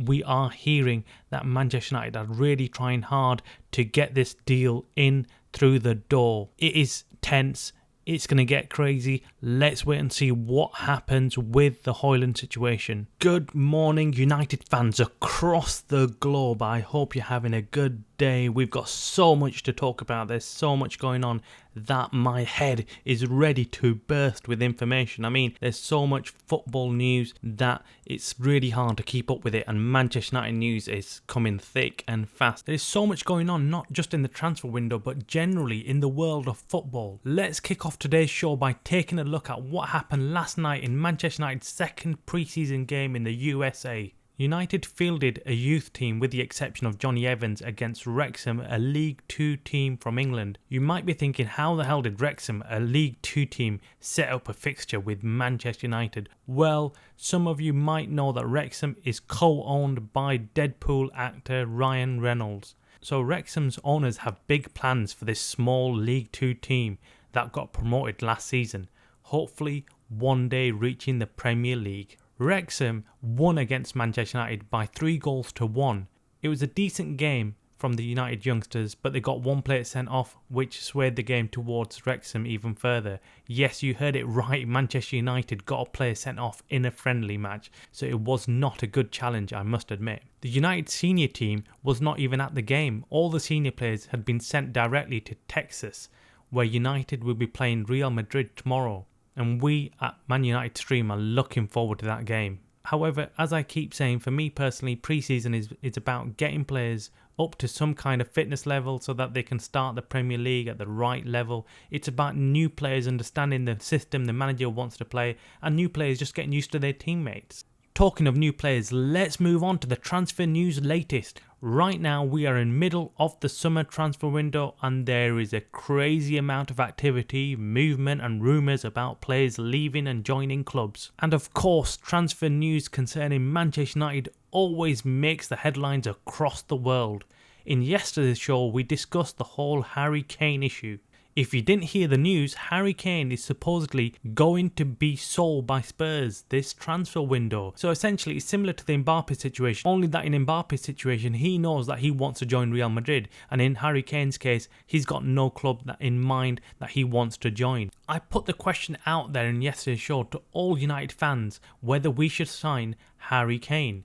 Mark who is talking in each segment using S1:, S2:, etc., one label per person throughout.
S1: we are hearing that Manchester United are really trying hard to get this deal in through the door. It is tense. It's going to get crazy. Let's wait and see what happens with the Højlund situation. Good morning, United fans across the globe. I hope you're having a good day. We've got so much to talk about. There's so much going on that my head is ready to burst with information. I mean, there's so much football news that it's really hard to keep up with it, and Manchester United news is coming thick and fast. There's so much going on, not just in the transfer window, but generally in the world of football. Let's kick off today's show by taking a look at what happened last night in Manchester United's second pre-season game in the USA. United fielded a youth team with the exception of Johnny Evans against Wrexham, a League 2 team from England. You might be thinking, how the hell did Wrexham, a League 2 team, set up a fixture with Manchester United? Well, some of you might know that Wrexham is co-owned by Deadpool actor Ryan Reynolds. So Wrexham's owners have big plans for this small League 2 team that got promoted last season, hopefully one day reaching the Premier League. Wrexham won against Manchester United by 3-1. It was a decent game from the United youngsters, but they got one player sent off, which swayed the game towards Wrexham even further. Yes, you heard it right, Manchester United got a player sent off in a friendly match, so it was not a good challenge, I must admit. The United senior team was not even at the game. All the senior players had been sent directly to Texas, where United will be playing Real Madrid tomorrow. And we at Man United Stream are looking forward to that game. However, as I keep saying, for me personally, pre-season is about getting players up to some kind of fitness level so that they can start the Premier League at the right level. It's about new players understanding the system the manager wants to play, and new players just getting used to their teammates. Talking of new players, let's move on to the transfer news latest. Right now we are in middle of the summer transfer window and there is a crazy amount of activity, movement and rumours about players leaving and joining clubs. And of course, transfer news concerning Manchester United always makes the headlines across the world. In yesterday's show we discussed the whole Harry Kane issue. If you didn't hear the news, Harry Kane is supposedly going to be sold by Spurs this transfer window. So essentially it's similar to the Mbappe situation, only that in Mbappe's situation he knows that he wants to join Real Madrid, and in Harry Kane's case he's got no club in mind that he wants to join. I put the question out there in yesterday's show to all United fans whether we should sign Harry Kane.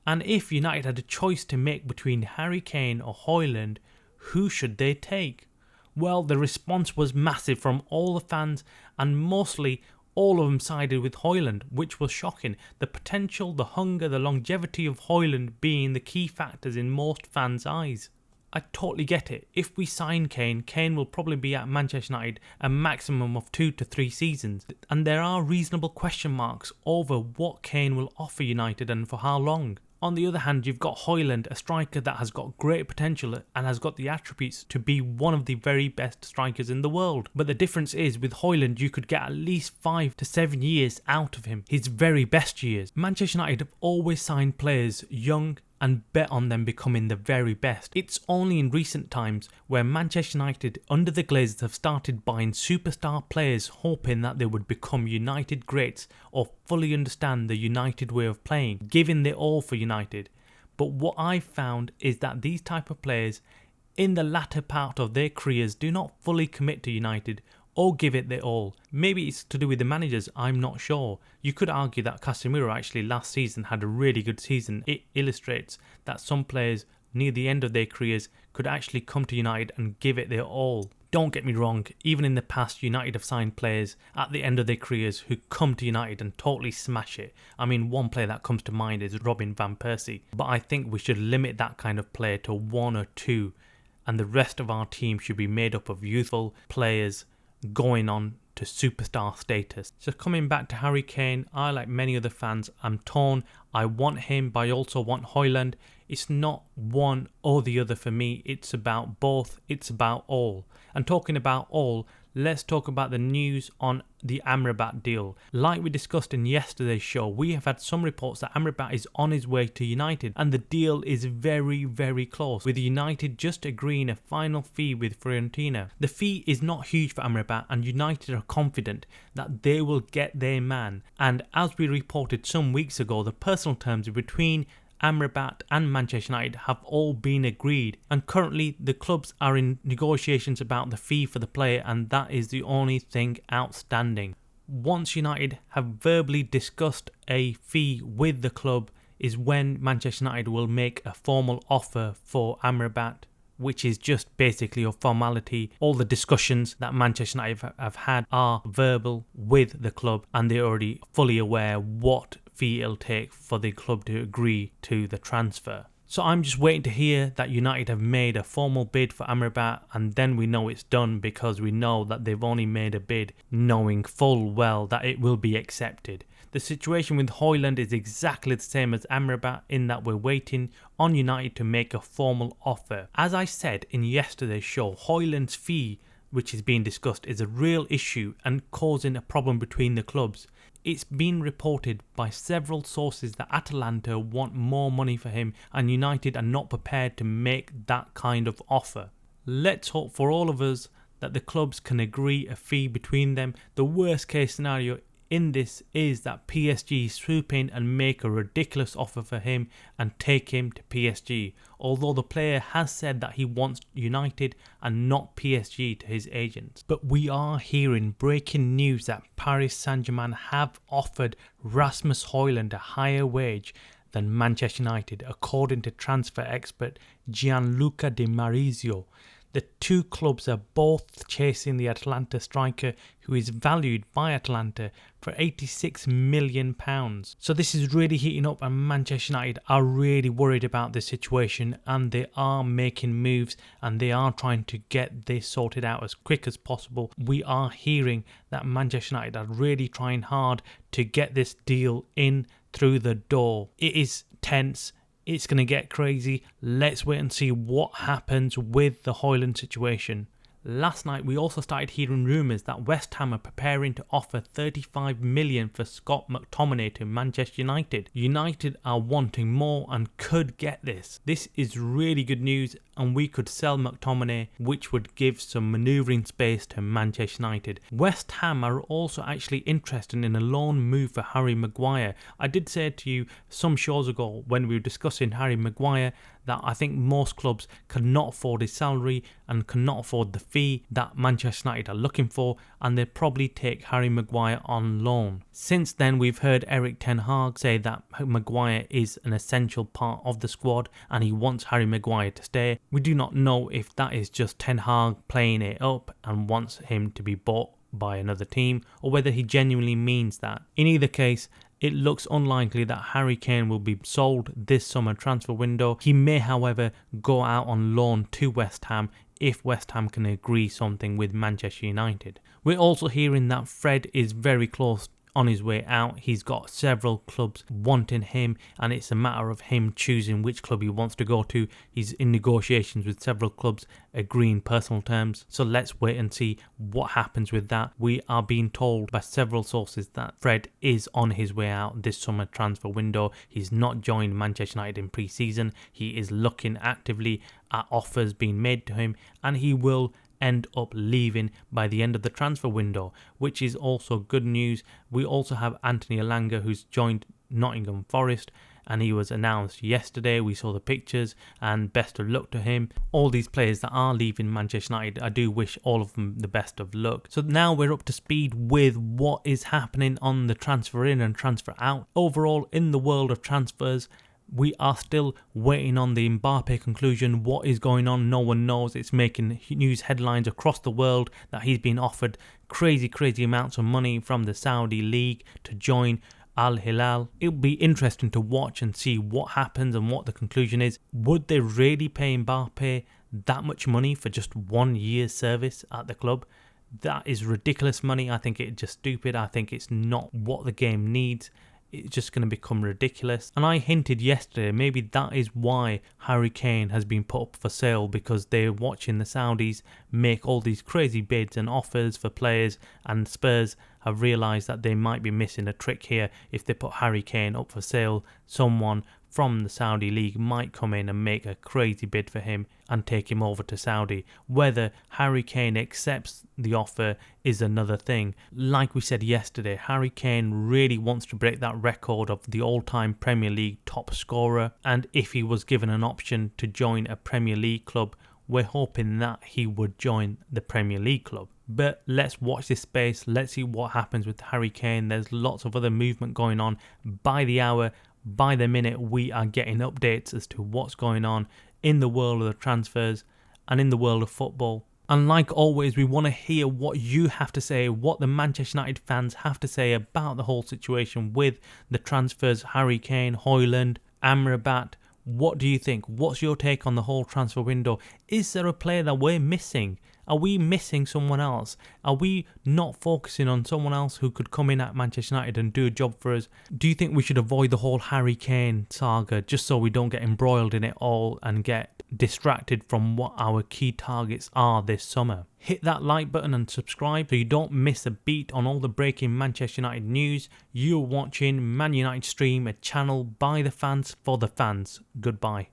S1: And if United had a choice to make between Harry Kane or Højlund, who should they take? Well, the response was massive from all the fans, and mostly all of them sided with Højlund, which was shocking. The potential, the hunger, the longevity of Højlund being the key factors in most fans' eyes. I totally get it. If we sign Kane, Kane will probably be at Manchester United a maximum of 2 to 3 seasons. And there are reasonable question marks over what Kane will offer United and for how long. On the other hand, you've got Højlund, a striker that has got great potential and has got the attributes to be one of the very best strikers in the world. But the difference is with Højlund, you could get at least 5 to 7 years out of him, his very best years. Manchester United have always signed players young and bet on them becoming the very best. It's only in recent times where Manchester United under the Glazers have started buying superstar players hoping that they would become United greats or fully understand the United way of playing, giving their all for United. But what I've found is that these type of players in the latter part of their careers do not fully commit to United or give it their all. Maybe it's to do with the managers, I'm not sure. You could argue that Casemiro actually last season had a really good season. It illustrates that some players near the end of their careers could actually come to United and give it their all. Don't get me wrong, even in the past United have signed players at the end of their careers who come to United and totally smash it. I mean, one player that comes to mind is Robin van Persie. But I think we should limit that kind of player to 1 or 2, and the rest of our team should be made up of youthful players going on to superstar status. So coming back to Harry Kane, I, like many other fans, am torn. I want him, but I also want Højlund. It's not one or the other for me. It's about both. It's about all. And talking about all, let's talk about the news on the Amrabat deal. Like we discussed in yesterday's show, we have had some reports that Amrabat is on his way to United and the deal is very, very close, with United just agreeing a final fee with Fiorentina. The fee is not huge for Amrabat and United are confident that they will get their man. And as we reported some weeks ago, the personal terms between Amrabat and Manchester United have all been agreed, and currently the clubs are in negotiations about the fee for the player, and that is the only thing outstanding. Once United have verbally discussed a fee with the club is when Manchester United will make a formal offer for Amrabat, which is just basically a formality. All the discussions that Manchester United have had are verbal with the club, and they're already fully aware what fee it'll take for the club to agree to the transfer. So I'm just waiting to hear that United have made a formal bid for Amrabat, and then we know it's done, because we know that they've only made a bid knowing full well that it will be accepted. The situation with Højlund is exactly the same as Amrabat in that we're waiting on United to make a formal offer. As I said in yesterday's show, Højlund's fee, which is being discussed, is a real issue and causing a problem between the clubs. It's been reported by several sources that Atalanta want more money for him, and United are not prepared to make that kind of offer. Let's hope for all of us that the clubs can agree a fee between them. The worst case scenario in this is that PSG swoop in and make a ridiculous offer for him and take him to PSG, although the player has said that he wants United and not PSG to his agents. But we are hearing breaking news that Paris Saint-Germain have offered Rasmus Højlund a higher wage than Manchester United, according to transfer expert Gianluca Di Marzio. The two clubs are both chasing the Atalanta striker, who is valued by Atalanta for £86 million. So this is really heating up, and Manchester United are really worried about this situation, and they are making moves and they are trying to get this sorted out as quick as possible. We are hearing that Manchester United are really trying hard to get this deal in through the door. It is tense. It's going to get crazy. Let's wait and see what happens with the Højlund situation. Last night we also started hearing rumours that West Ham are preparing to offer $35 million for Scott McTominay to Manchester United. United are wanting more and could get this. This is really good news, and we could sell McTominay, which would give some manoeuvring space to Manchester United. West Ham are also actually interested in a loan move for Harry Maguire. I did say to you some shows ago when we were discussing Harry Maguire that I think most clubs cannot afford his salary and cannot afford the fee that Manchester United are looking for, and they'd probably take Harry Maguire on loan. Since then, we've heard Erik ten Hag say that Maguire is an essential part of the squad and he wants Harry Maguire to stay. We do not know if that is just Ten Hag playing it up and wants him to be bought by another team, or whether he genuinely means that. In either case, it looks unlikely that Harry Kane will be sold this summer transfer window. He may, however, go out on loan to West Ham if West Ham can agree something with Manchester United. We're also hearing that Fred is very close on his way out. He's got several clubs wanting him, and it's a matter of him choosing which club he wants to go to. He's in negotiations with several clubs, agreeing personal terms. So let's wait and see what happens with that. We are being told by several sources that Fred is on his way out this summer transfer window. He's not joined Manchester United in pre-season. He is looking actively at offers being made to him, and he will end up leaving by the end of the transfer window, which is also good news. We also have Anthony Elanga, who's joined Nottingham Forest, and he was announced yesterday. We saw the pictures, and best of luck to him. All these players that are leaving Manchester United, I do wish all of them the best of luck. So now we're up to speed with what is happening on the transfer in and transfer out. Overall, in the world of transfers, we are still waiting on the Mbappe conclusion. What is going on? No one knows. It's making news headlines across the world that he's been offered crazy amounts of money from the Saudi League to join Al Hilal. It'll be interesting to watch and see what happens and what the conclusion is. Would they really pay Mbappe that much money for just 1 year's service at the club? That is ridiculous money. I think it's just stupid. I think it's not what the game needs. It's just going to become ridiculous. And I hinted yesterday, maybe that is why Harry Kane has been put up for sale, because they're watching the Saudis make all these crazy bids and offers for players, and Spurs have realised that they might be missing a trick here. If they put Harry Kane up for sale, someone from the Saudi League might come in and make a crazy bid for him and take him over to Saudi. Whether Harry Kane accepts the offer is another thing. Like we said yesterday, Harry Kane really wants to break that record of the all-time Premier League top scorer, and if he was given an option to join a Premier League club, we're hoping that he would join the Premier League club. But let's watch this space. Let's see what happens with Harry Kane. There's lots of other movement going on by the hour. By the minute, we are getting updates as to what's going on in the world of the transfers and in the world of football. And like always, we want to hear what you have to say, what the Manchester United fans have to say about the whole situation with the transfers, Harry Kane, Højlund, Amrabat. What do you think? What's your take on the whole transfer window? Is there a player that we're missing? Are we missing someone else? Are we not focusing on someone else who could come in at Manchester United and do a job for us? Do you think we should avoid the whole Harry Kane saga just so we don't get embroiled in it all and get distracted from what our key targets are this summer? Hit that like button and subscribe so you don't miss a beat on all the breaking Manchester United news. You're watching Man United Stream, a channel by the fans for the fans. Goodbye.